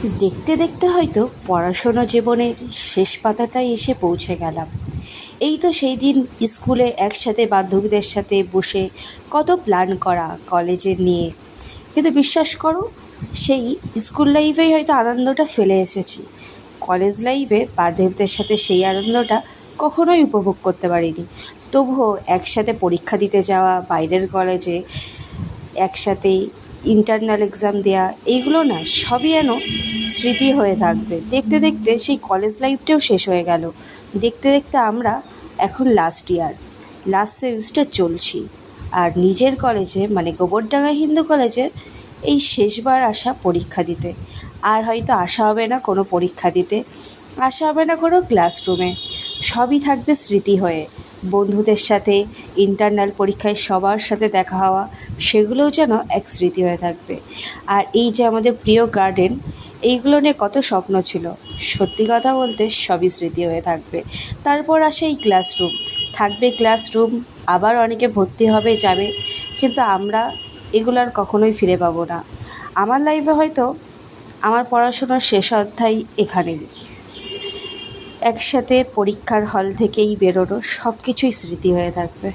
দেখতে দেখতে হয়তো পড়াশোনা জীবনের শেষ পাতাটায় এসে পৌঁছে গেলাম। এই তো সেই দিন স্কুলে একসাথে বান্ধবীদের সাথে বসে কত প্ল্যান করা কলেজের নিয়ে। কিন্তু বিশ্বাস করো, সেই স্কুল লাইফেই হয়তো আনন্দটা ফেলে এসেছি। কলেজ লাইফে বান্ধবীদের সাথে সেই আনন্দটা কখনোই উপভোগ করতে পারিনি। তবুও একসাথে পরীক্ষা দিতে যাওয়া বাইরের কলেজে, একসাথে ইন্টারনাল এক্সাম দেওয়া, এইগুলো না সবই যেন স্মৃতি হয়ে থাকবে। দেখতে দেখতে সেই কলেজ লাইফটাও শেষ হয়ে গেল। দেখতে দেখতে আমরা এখন লাস্ট সেমিস্টার চলছি। আর নিজের কলেজে মানে গোবরডাঙ্গা হিন্দু কলেজের এই শেষবার আসা পরীক্ষা দিতে। আর হয়তো আসা হবে না কোনো পরীক্ষা দিতে, আসা হবে না কোনো ক্লাসরুমে। সবই থাকবে স্মৃতি হয়ে। বন্ধুদের সাথে ইন্টারনাল পরীক্ষায় সবার সাথে দেখা হওয়া, সেগুলোও যেন এক স্মৃতি হয়ে থাকবে। আর এই যে আমাদের প্রিয় গার্ডেন, এইগুলো নিয়ে কত স্বপ্ন ছিল, সত্যি কথা বলতে সবই স্মৃতি হয়ে থাকবে। তারপর আসে এই ক্লাসরুম, থাকবে ক্লাসরুম, আবার অনেকে ভর্তি হবে যাবে, কিন্তু আমরা এগুলো আর কখনোই ফিরে পাবো না। আমার লাইফে হয়তো আমার পড়াশোনার শেষ অধ্যায় এখানেই। একসাথে পরীক্ষার হল থেকেই বেরোনো সব কিছুই স্মৃতি হয়ে থাকবে।